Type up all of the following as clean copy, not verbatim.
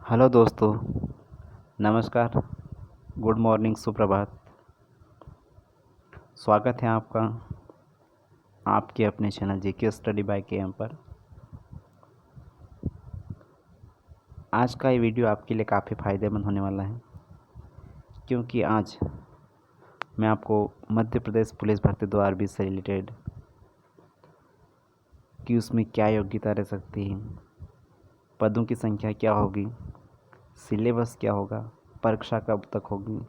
Hello दोस्तों, नमस्कार, good morning, सुप्रभात। स्वागत है आपका आपके अपने channel GK study by KM पर। आज का ये वीडियो आपके लिए काफ़ी फ़ायदेमंद होने वाला है, क्योंकि आज मैं आपको मध्य प्रदेश पुलिस भर्ती 2020 से रिलेटेड कि उसमें क्या योग्यता रह सकती है, पदों की संख्या क्या होगी, सिलेबस क्या होगा, परीक्षा कब तक होगी,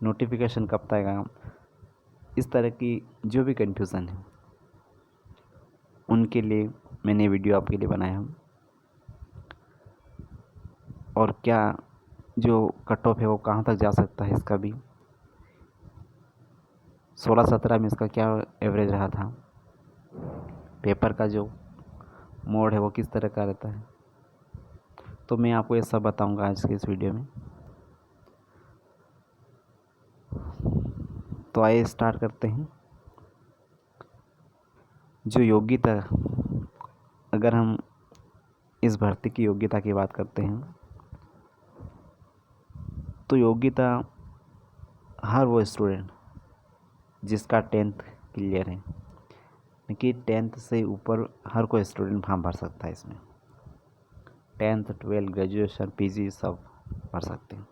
नोटिफिकेशन कब तक आएगा, इस तरह की जो भी कन्फ्यूज़न है उनके लिए मैंने वीडियो आपके लिए बनाया। और क्या जो कट ऑफ है वो कहाँ तक जा सकता है, इसका भी 16-17 में इसका क्या एवरेज रहा था, पेपर का जो मोड है वो किस तरह का रहता है, तो मैं आपको ये सब बताऊंगा आज के इस वीडियो में। तो आइए स्टार्ट करते हैं। जो योग्यता, अगर हम इस भर्ती की योग्यता की बात करते हैं तो योग्यता हर वो स्टूडेंट जिसका 10th क्लियर है, कि 10th से ऊपर हर कोई स्टूडेंट फॉर्म भर सकता है। इसमें 10th 12th ग्रेजुएशन पीजी सब भर सकते हैं।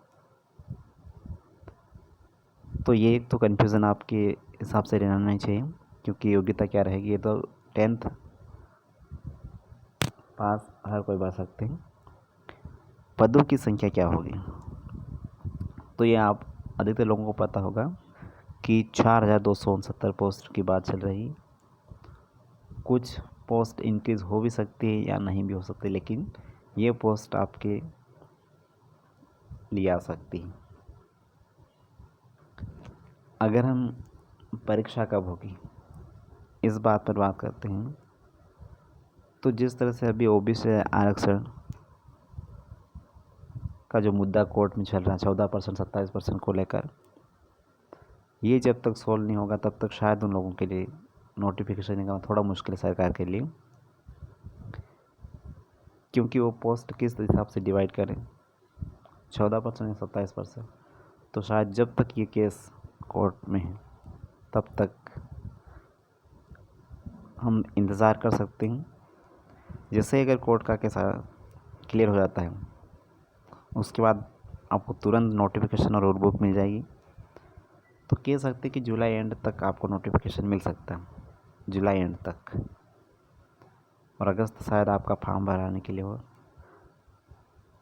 तो ये तो कन्फ्यूज़न आपके हिसाब से रहना नहीं चाहिए, क्योंकि योग्यता क्या रहेगी, ये तो 10th पास हर कोई भर सकते हैं। पदों की संख्या क्या होगी, तो ये आप अधिकतर लोगों को पता होगा कि 4269 पोस्ट की बात चल रही। कुछ पोस्ट इंक्रीज़ हो भी सकती है या नहीं भी हो सकती, लेकिन ये पोस्ट आपके लिए आ सकती है। अगर हम परीक्षा कब होगी इस बात पर बात करते हैं, तो जिस तरह से अभी ओबीसी आरक्षण का जो मुद्दा कोर्ट में चल रहा है 14% 27% को लेकर, ये जब तक सोल्व नहीं होगा तब तक शायद उन लोगों के लिए नोटिफिकेशन निकालना थोड़ा मुश्किल है सरकार के लिए, क्योंकि वो पोस्ट किस हिसाब से डिवाइड करें 14% या 27%। तो शायद जब तक ये केस कोर्ट में है तब तक हम इंतज़ार कर सकते हैं। जैसे अगर कोर्ट का केस क्लियर हो जाता है, उसके बाद आपको तुरंत नोटिफिकेशन और रूल बुक मिल जाएगी। तो कह सकते हैं कि जुलाई एंड तक आपको नोटिफिकेशन मिल सकता है, जुलाई एंड तक। और अगस्त शायद आपका फॉर्म भराने के लिए हो।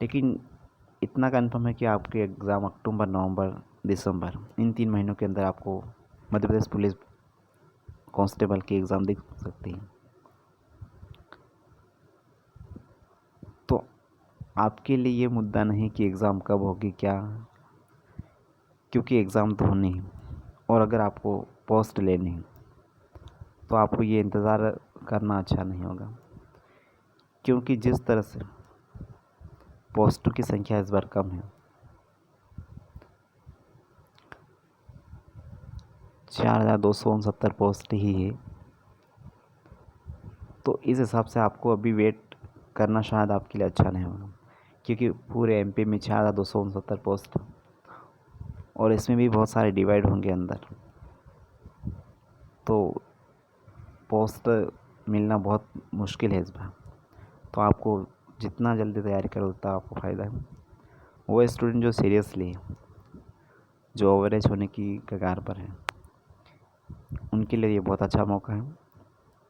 लेकिन इतना कंफर्म है कि आपके एग्ज़ाम अक्टूबर, नवंबर, दिसंबर इन 3 महीनों के अंदर आपको मध्य प्रदेश पुलिस कांस्टेबल की एग्ज़ाम दिख सकती है। तो आपके लिए ये मुद्दा नहीं कि एग्ज़ाम कब होगी क्या, क्योंकि एग्ज़ाम तो होनी है। और अगर आपको पोस्ट लेनी है तो आपको ये इंतज़ार करना अच्छा नहीं होगा, क्योंकि जिस तरह से पोस्टों की संख्या इस बार कम है, 4269 पोस्ट ही है। तो इस हिसाब से आपको अभी वेट करना शायद आपके लिए अच्छा नहीं होगा, क्योंकि पूरे एमपी में 4269 पोस्ट, और इसमें भी बहुत सारे डिवाइड होंगे अंदर। तो पोस्ट मिलना बहुत मुश्किल है इस बार। तो आपको जितना जल्दी तैयारी करो उतना आपको फ़ायदा है। वो स्टूडेंट जो सीरियसली, जो ओवरेज होने की कगार पर है, उनके लिए ये बहुत अच्छा मौका है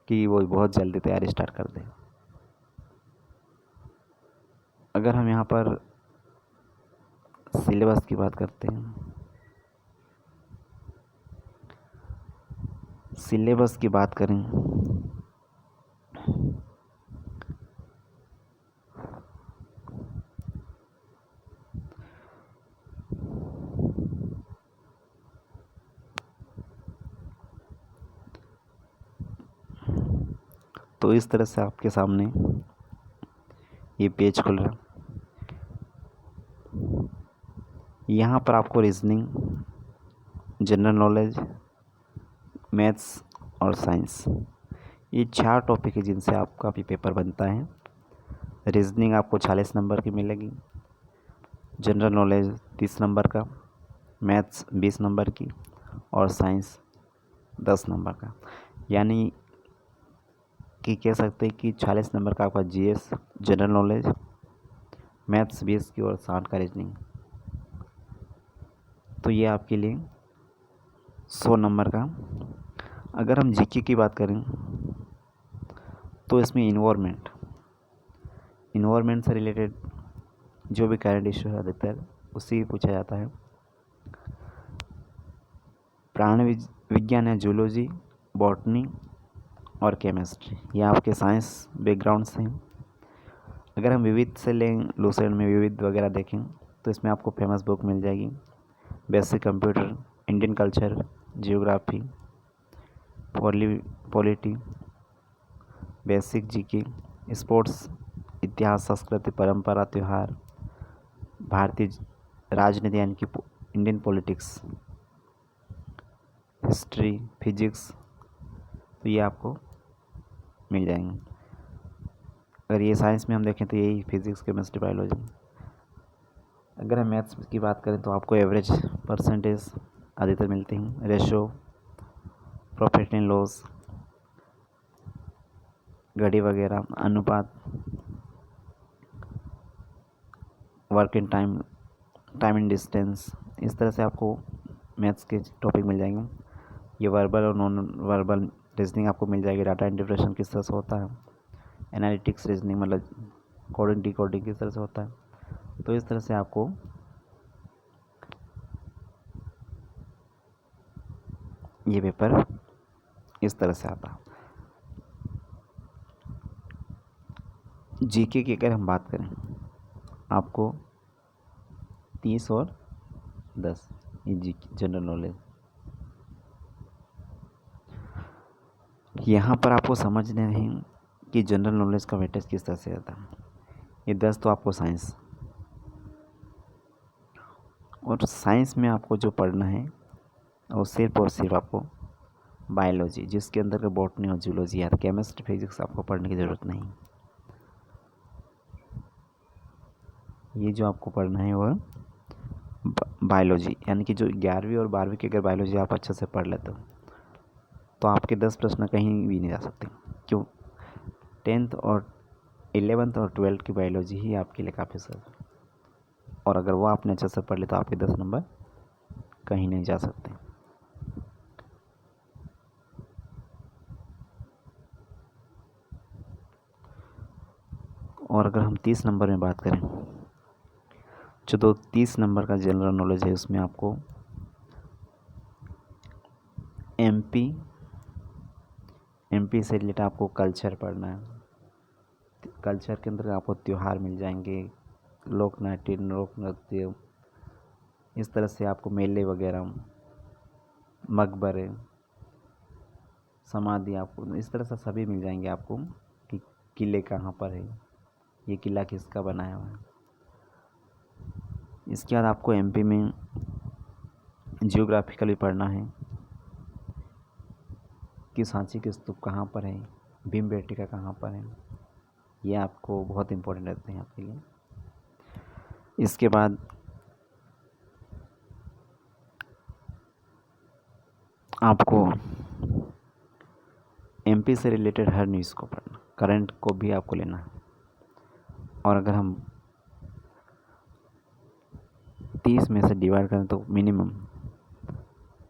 कि वो बहुत जल्दी तैयारी स्टार्ट कर दें। अगर हम यहाँ पर सिलेबस की बात करते हैं, सिलेबस की बात करें तो इस तरह से आपके सामने ये पेज खुल रहा है। यहाँ पर आपको रीजनिंग, जनरल नॉलेज, मैथ्स और साइंस, ये 4 टॉपिक है जिनसे आपका भी पेपर बनता है। रीजनिंग आपको 40 नंबर की मिलेगी, जनरल नॉलेज 30 नंबर का, मैथ्स 20 नंबर की और साइंस 10 नंबर का। यानी कि कह सकते हैं कि 40 नंबर का आपका जीएस, जनरल नॉलेज, मैथ्स 20 की और 60 का रीजनिंग। तो ये आपके लिए 100 नंबर का। अगर हम जीके की बात करें तो इसमें इन्वायरमेंट से रिलेटेड जो भी करंट इशू है अधिकतर उससे पूछा जाता है। प्राणी विज्ञान है जूलॉजी, बॉटनी और केमिस्ट्री, ये आपके साइंस बैकग्राउंड से हैं। अगर हम विविध से लें, लूसेंट में विविध वगैरह देखें तो इसमें आपको फेमस बुक मिल जाएगी, basic computer, Indian culture, geography, polity, basic GK, sports, इतिहास, संस्कृति, परंपरा, त्यौहार, भारतीय राजनीति यानी कि इंडियन पॉलिटिक्स, हिस्ट्री, फिजिक्स, तो ये आपको मिल जाएंगे। अगर ये साइंस में हम देखें तो यही फिजिक्स, केमिस्ट्री, बायोलॉजी। अगर हम मैथ्स की बात करें तो आपको एवरेज परसेंटेज अधिकतर मिलते हैं, रेशो, प्रॉफिट एंड लॉस, घड़ी वगैरह, अनुपात, work in time, time and distance, इस तरह से आपको मैथ्स के टॉपिक मिल जाएंगे। ये वर्बल और नॉन वर्बल रीजनिंग आपको मिल जाएगी, डाटा इंटरप्रेशन किस तरह से होता है, एनालिटिक्स रीजनिंग मतलब कोडिंग डिकोडिंग किस तरह से होता है। तो इस तरह से आपको ये पेपर इस तरह से आता है। जीके की अगर हम बात करें, आपको 30 और 10 ये जीके जनरल नॉलेज। यहाँ पर आपको समझना है कि जनरल नॉलेज का वेटेज किस तरह से आता है। ये 10 तो आपको साइंस, और साइंस में आपको जो पढ़ना है वो सिर्फ और सिर्फ आपको बायोलॉजी, जिसके अंदर का बॉटनी और जूलॉजी है। केमिस्ट्री, फिजिक्स आपको पढ़ने की ज़रूरत नहीं। ये जो आपको पढ़ना है वह बायोलॉजी, यानी कि जो 11वीं और 12वीं की अगर बायोलॉजी आप अच्छे से पढ़ लेते हो तो आपके 10 प्रश्न कहीं भी नहीं जा सकते। क्यों? 10th और 11th और 12th की बायोलॉजी ही आपके लिए काफ़ी सर, और अगर वो आपने अच्छे से पढ़ ले तो आपके 10 नंबर कहीं नहीं जा सकते। और अगर हम 30 नंबर में बात करें, जो 30 नंबर का जनरल नॉलेज है उसमें आपको एमपी से रिलेटेड आपको कल्चर पढ़ना है। कल्चर के अंदर आपको त्यौहार मिल जाएंगे, लोक नृत्य, इस तरह से आपको मेले वगैरह, मकबरे, समाधि, आपको इस तरह से सभी मिल जाएंगे आपको कि किले कहाँ पर है, ये किला किसका बनाया हुआ है। इसके बाद आपको एमपी में जियोग्राफिकली पढ़ना है कि सांची के स्तूप कहाँ पर है, भीमबेटका कहाँ पर है, ये आपको बहुत इम्पोर्टेंट रहते हैं आपके लिए। इसके बाद आपको एमपी से रिलेटेड हर न्यूज़ को पढ़ना, करंट को भी आपको लेना है। और अगर हम 30 में से डिवाइड करें तो मिनिमम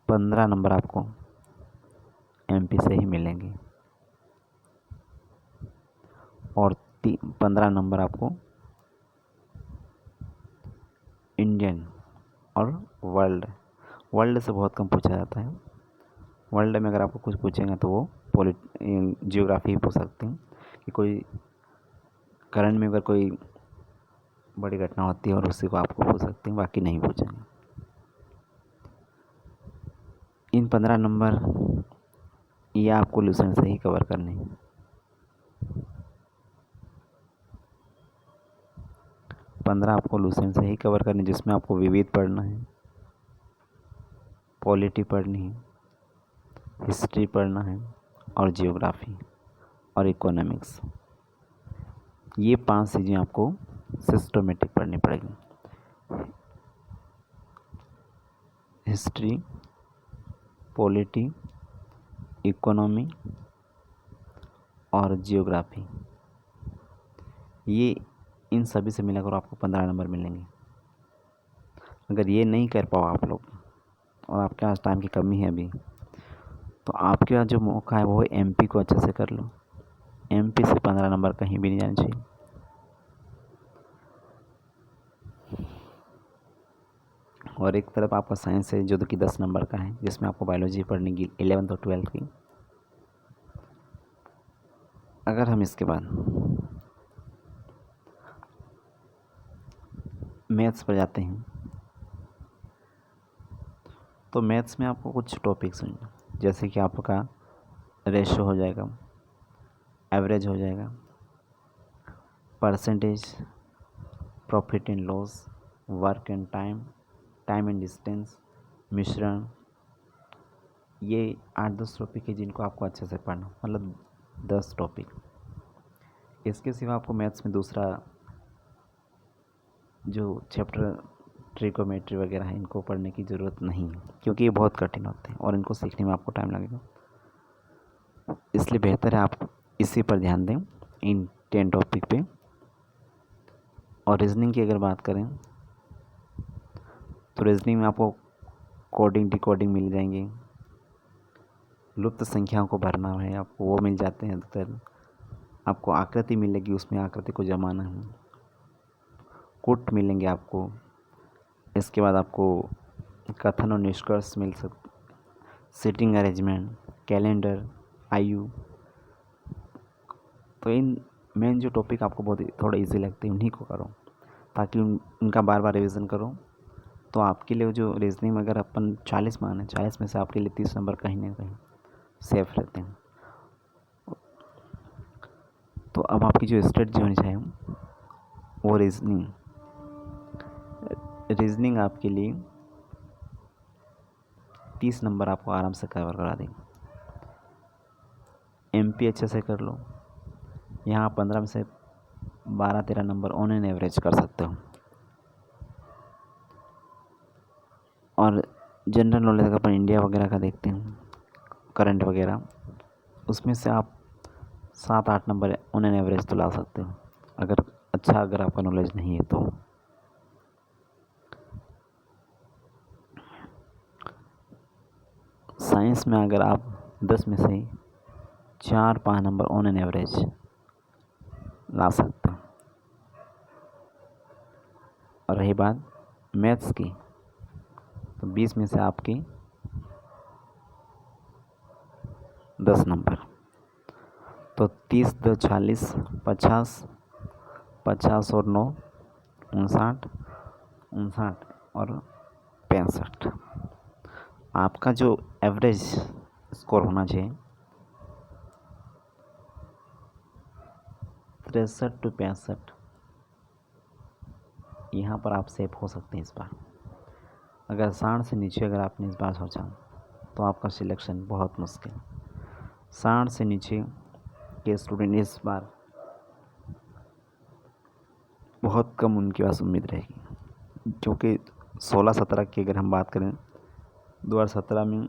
15 नंबर आपको एमपी से ही मिलेंगे और 15 नंबर आपको इंडियन और वर्ल्ड से बहुत कम पूछा जाता है। वर्ल्ड में अगर आपको कुछ पूछेंगे तो वो जियोग्राफी पूछ सकते हैं कि कोई करंट में अगर कोई बड़ी घटना होती है और उसी को आपको पूछ सकते हैं, बाकी नहीं पूछेंगे। इन 15 नंबर ये आपको लूसेंट से ही कवर करने हैं। पंद्रह आपको लूसेंट से ही कवर करने, जिसमें आपको विविध पढ़ना है, पॉलिटी पढ़नी है, हिस्ट्री पढ़ना है और जियोग्राफी और इकोनॉमिक्स। ये 5 चीज़ें आपको सिस्टमेटिक पढ़नी पड़ेगी। हिस्ट्री, पॉलिटी, इकोनॉमी और जियोग्राफी, ये इन सभी से मिलाकर आपको 15 नंबर मिलेंगे। अगर ये नहीं कर पाओ आप लोग और आपके पास टाइम की कमी है अभी, तो आपके पास जो मौका है वो एमपी को अच्छे से कर लो। एमपी से 15 नंबर कहीं भी नहीं जाने चाहिए। और एक तरफ आपका साइंस है जो कि 10 नंबर का है, जिसमें आपको बायोलॉजी पढ़ने की 11th और 12th की। अगर हम इसके बाद मैथ्स पर जाते हैं, तो मैथ्स में आपको कुछ टॉपिक्स हैं, जैसे कि आपका रेशो हो जाएगा, एवरेज हो जाएगा, percentage, profit and loss, work and time, time and distance, मिश्रण। ये 8-10 टॉपिक है जिनको आपको अच्छे से पढ़ना, मतलब 10 टॉपिक। इसके सिवा आपको मैथ्स में दूसरा जो चैप्टर ट्रिकोमेट्री वगैरह है, इनको पढ़ने की ज़रूरत नहीं है, क्योंकि ये बहुत कठिन होते हैं और इनको सीखने में आपको टाइम लगेगा। इसलिए बेहतर है आप इसी पर ध्यान दें, इन 10 टॉपिक पे। और रीजनिंग की अगर बात करें, तो रीजनिंग में आपको कोडिंग डिकोडिंग मिल जाएंगी, लुप्त संख्याओं को भरना है आपको, वो मिल जाते हैं अधिकतर। आपको आकृति मिलेगी, उसमें आकृति को जमाना है, कूट मिलेंगे आपको। इसके बाद आपको कथन और निष्कर्ष मिल सकते, सीटिंग अरेंजमेंट, कैलेंडर, आयु। तो इन मेन जो टॉपिक आपको बहुत थोड़ा इजी लगते हैं, उन्हीं को करो, ताकि उनका बार बार रिवीजन करो। तो आपके लिए जो रीजनिंग में अगर अपन 40 माने, 40 में से आपके लिए 30 नंबर कहीं ना कहीं सेफ रहते हैं। तो अब आपकी जो स्ट्रेटजी होनी चाहिए वो रीजनिंग आपके लिए 30 नंबर आपको आराम से कवर करा देंगे। एमपी अच्छे से कर लो, यहाँ 15 में से 12-13 नंबर ऑन एन एवरेज कर सकते हो। और जनरल नॉलेज अगर अपन इंडिया वगैरह का देखते हैं, करंट वगैरह, उसमें से आप 7-8 नंबर ऑन एन एवरेज तो ला सकते हो, अगर आपका नॉलेज नहीं है तो। साइंस में अगर आप 10 में से 4-5 नंबर ऑन एन एवरेज ला सकते हो। और रही बात मैथ्स की, तो 20 में से आपकी 10 नंबर, तो 30, 2, 40, 50, 50 और 9, 59, 59 और 65। आपका जो एवरेज स्कोर होना चाहिए 63 to 65। यहाँ पर आप सेफ हो सकते हैं इस बार। अगर 60 से नीचे अगर आपने इस बार सोचा, तो आपका सिलेक्शन बहुत मुश्किल। 60 से नीचे के स्टूडेंट इस बार बहुत कम उनके पास उम्मीद रहेगी, क्योंकि 16-17 की अगर हम बात करें, 2017 में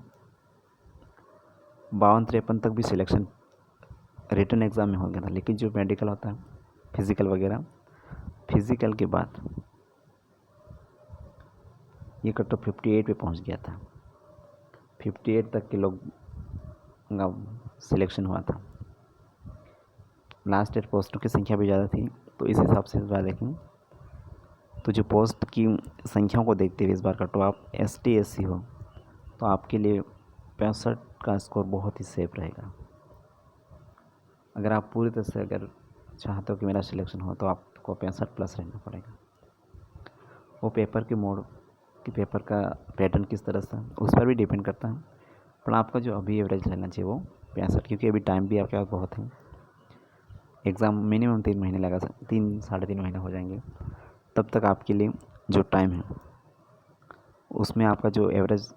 52-53 तक भी सिलेक्शन रिटन एग्ज़ाम में हो गया था। लेकिन जो मेडिकल होता है, फिज़िकल वगैरह, फिज़िकल के बाद ये कट ऑफ 58 पे पहुंच गया था। 58 तक के लोग का सिलेक्शन हुआ था। लास्ट ईयर पोस्टों की संख्या भी ज़्यादा थी, तो इस हिसाब से इस बार देखें तो जो पोस्ट की संख्याओं को देखते हुए इस बार कट ऑफ आप ST SC हो, तो आपके लिए 65 का स्कोर बहुत ही सेफ रहेगा। अगर आप पूरी तरह से अगर चाहते हो कि मेरा सिलेक्शन हो, तो आपको 65 प्लस रहना पड़ेगा। वो पेपर के मोड कि पेपर का पैटर्न किस तरह से, उस पर भी डिपेंड करता है। पर आपका जो अभी एवरेज रहना चाहिए वो 65, क्योंकि अभी टाइम भी आपके पास बहुत है। एग्ज़ाम मिनिमम 3 महीने लगा 3-3.5 महीने हो जाएंगे। तब तक आपके लिए जो टाइम है उसमें आपका जो एवरेज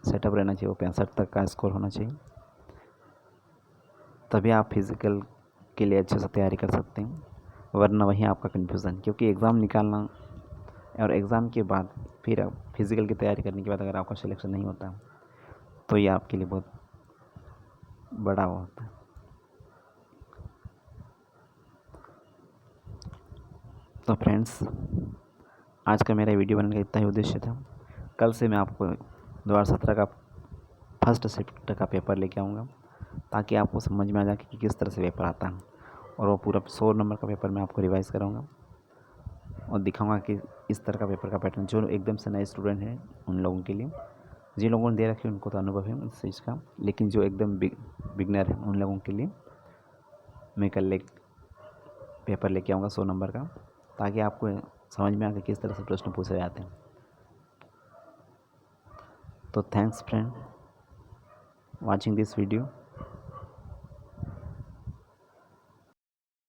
सेटअप रहना चाहिए वो 65 तक का स्कोर होना चाहिए। तभी आप फिज़िकल के लिए अच्छे से तैयारी कर सकते हैं, वरना वही आपका कन्फ्यूज़न, क्योंकि एग्ज़ाम निकालना और एग्ज़ाम के बाद फिर आप फिज़िकल की तैयारी करने के बाद अगर आपका सिलेक्शन नहीं होता तो ये आपके लिए बहुत बड़ा वो होता है। तो फ्रेंड्स, आज का मेरा वीडियो बनाने का इतना ही उद्देश्य था। कल से मैं आपको 2017 का फर्स्ट शिफ्ट का पेपर लेके आऊँगा, ताकि आपको समझ में आ जाए कि किस तरह से पेपर आता है, और वो पूरा 100 नंबर का पेपर मैं आपको रिवाइज़ कराऊँगा और दिखाऊँगा कि इस तरह का पेपर का पैटर्न जो एकदम से नए स्टूडेंट हैं उन लोगों के लिए। जिन लोगों ने दे रखी है उनको तो अनुभव है इस चीज़ का, लेकिन जो एकदम बिगनर है उन लोगों के लिए मैं कल एक पेपर लेके आऊँगा 100 नंबर का, ताकि आपको समझ में आ कि किस तरह से प्रश्न पूछे जाते हैं। तो thanks friend watching this video.